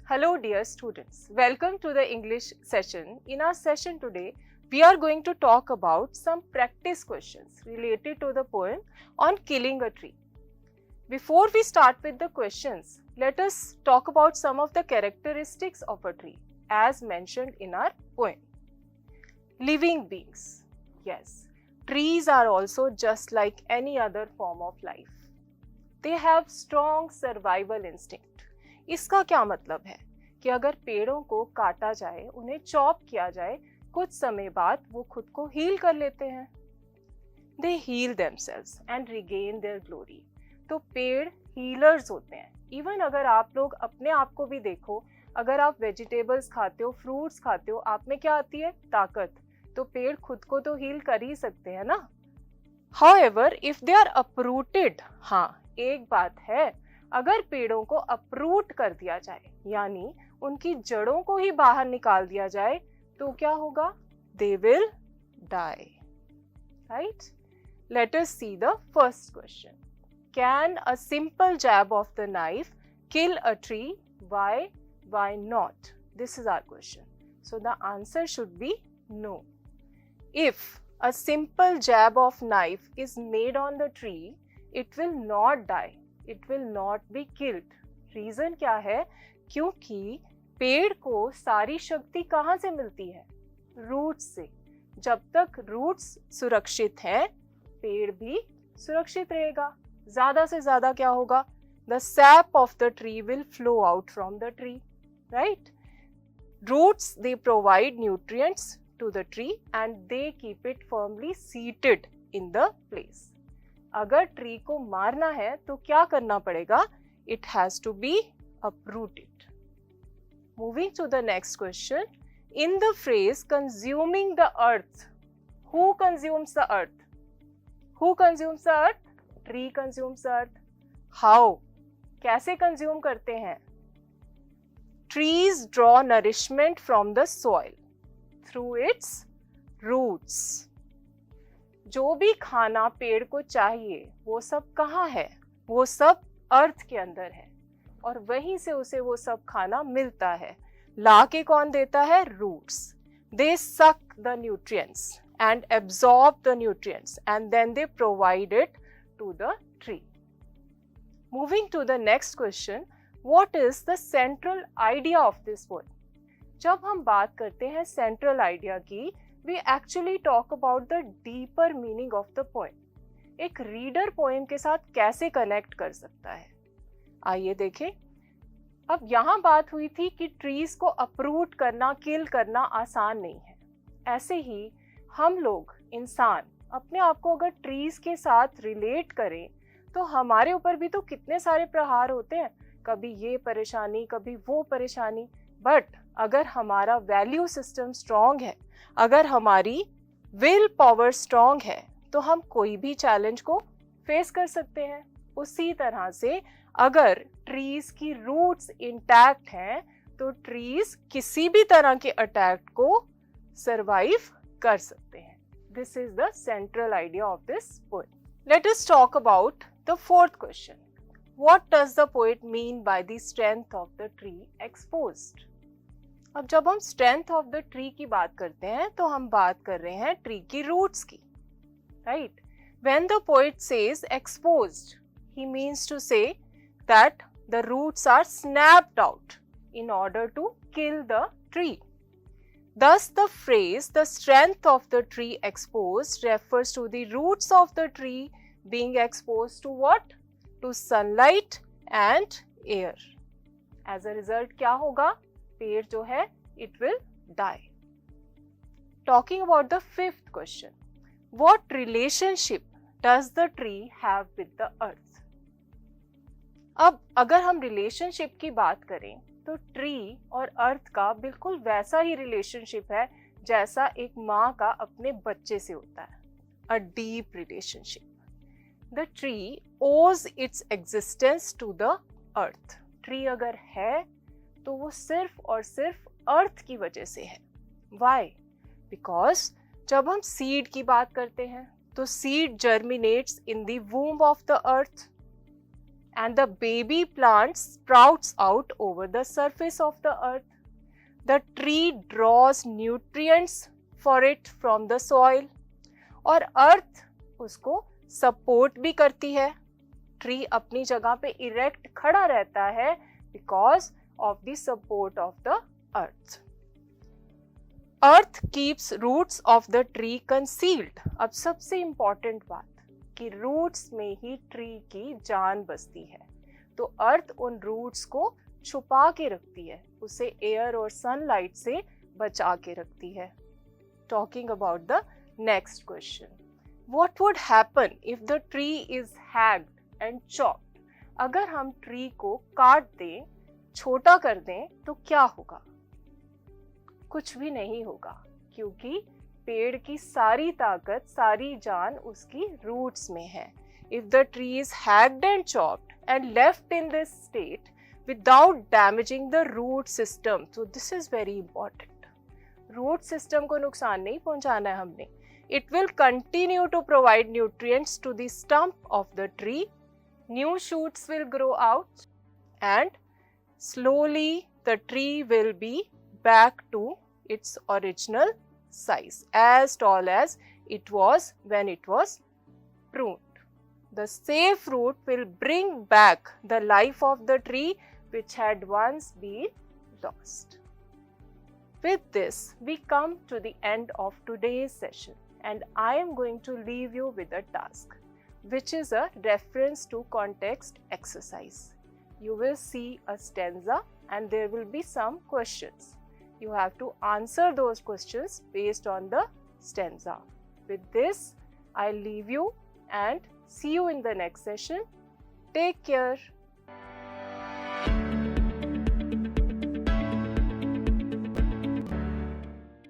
Hello dear students, welcome to the English session. In our session today, we are going to talk about some practice questions related to the poem on killing a tree. Before we start with the questions, let us talk about some of the characteristics of a tree as mentioned in our poem. Living beings. Yes, trees are also just like any other form of life. They have strong survival instinct. इसका क्या मतलब है कि अगर पेड़ों को काटा जाए, उन्हें चॉप किया जाए, कुछ समय बाद वो खुद को हील कर लेते हैं. They heal themselves and regain their glory. तो पेड़ हीलर्स होते हैं. इवन अगर आप लोग अपने आप को भी देखो, अगर आप वेजिटेबल्स खाते हो, फ्रूट्स खाते हो, आप में क्या आती है? ताकत. तो पेड़ खुद को तो हील कर ही सकते हैं ना. However, if they are uprooted, हाँ, एक बात है, अगर पेड़ों को अपरूट कर दिया जाए, यानी उनकी जड़ों को ही बाहर निकाल दिया जाए, तो क्या होगा? They will die. Right? Let us see the first question. Can a simple jab of the knife kill a tree? Why? Why not? This is our question. So the answer should be no. If a simple jab of knife is made on the tree, it will not die. It will not be killed. Reason क्या है? क्योंकि पेड़ को सारी शक्ति कहाँ से मिलती है? रूट्स से. जब तक रूट्स सुरक्षित हैं, पेड़ भी सुरक्षित रहेगा. ज़्यादा से ज़्यादा क्या होगा? The sap of the tree will flow out from the tree, right? Roots, they provide nutrients to the tree and they keep it firmly seated in the place. अगर ट्री को मारना है तो क्या करना पड़ेगा? It has to be uprooted. Moving to the next question. In the phrase consuming the earth, who consumes the earth? Who consumes the earth? Tree consumes the earth. How? कैसे consume करते हैं? Trees draw nourishment from the soil through its roots. जो भी खाना पेड़ को चाहिए, वो सब कहाँ है? वो सब अर्थ के अंदर है और वहीं से उसे वो सब खाना मिलता है. ला के कौन देता है? Roots. They suck the nutrients and absorb the nutrients and then they provide it to the tree. Moving to the next question. What is the central idea of this poem? जब हम बात करते हैं सेंट्रल आइडिया की, we actually talk about the deeper meaning of the poem. एक reader poem के साथ कैसे कनेक्ट कर सकता है? आइए देखें. अब यहाँ बात हुई थी कि ट्रीज को अपरूट करना, किल करना आसान नहीं है. ऐसे ही हम लोग इंसान अपने आप को अगर ट्रीज के साथ रिलेट करें तो हमारे ऊपर भी तो कितने सारे प्रहार होते हैं. कभी ये परेशानी, कभी वो परेशानी. बट अगर हमारा वैल्यू सिस्टम स्ट्रॉन्ग है, अगर हमारी विल पावर स्ट्रॉन्ग है, तो हम कोई भी चैलेंज को फेस कर सकते हैं. उसी तरह से अगर ट्रीज की रूट्स इंटैक्ट हैं, तो ट्रीज किसी भी तरह के अटैक को सरवाइव कर सकते हैं. This is the central idea of this poem. Let us talk about the fourth question. What does the poet mean by the strength of the tree exposed? अब जब हम स्ट्रेंथ ऑफ द ट्री की बात करते हैं तो हम बात कर रहे हैं ट्री की रूट्स की, right? When the poet says exposed, he means to say that the roots are snapped out in order to kill the tree. Thus, the phrase "the strength of the tree exposed" refers to the roots of the tree being exposed to what? To sunlight and air. As a result, क्या होगा? पेड़ जो है, it will die. Talking about the fifth question, what relationship does the tree have with the earth? अब अगर हम relationship की बात करें तो ट्री और अर्थ का बिल्कुल वैसा ही रिलेशनशिप है जैसा एक माँ का अपने बच्चे से होता है. A deep relationship. The tree owes its existence to the earth. Tree अगर है तो वो सिर्फ और सिर्फ अर्थ की वजह से है. वाई? बिकॉज जब हम सीड की बात करते हैं तो seed germinates in the womb of the earth and the baby plant sprouts out over the surface of the earth. The tree draws nutrients for it from the soil. और अर्थ उसको support भी करती है. ट्री अपनी जगह पे erect खड़ा रहता है because of the support of the earth. Earth keeps roots of the tree concealed. अब सबसे इंपॉर्टेंट बात कि रूट्स में ही ट्री की जान बसती है. तो अर्थ उन रूट्स को छुपा के रखती है, उसे एयर और सनलाइट से बचा के रखती है. Talking about the next question, what would happen if the tree is hugged and chopped. अगर हम ट्री को काट दें, छोटा कर दें तो क्या होगा? कुछ भी नहीं होगा, क्योंकि पेड़ की सारी ताकत, सारी जान उसकी रूट्स में है. If the tree is hacked and chopped and left in this state without damaging the root system, so this is very important. Root system को नुकसान नहीं पहुंचाना है हमने. It will continue to provide nutrients to the stump of the tree. New shoots will grow out and slowly the tree will be back to its original size, as tall as it was when it was pruned. The safe root will bring back the life of the tree which had once been lost. With this, we come to the end of today's session, and I am going to leave you with a task, which is a reference to context exercise. You will see a stanza and there will be some questions. You have to answer those questions based on the stanza. With this, I'll leave you and see you in the next session. Take care.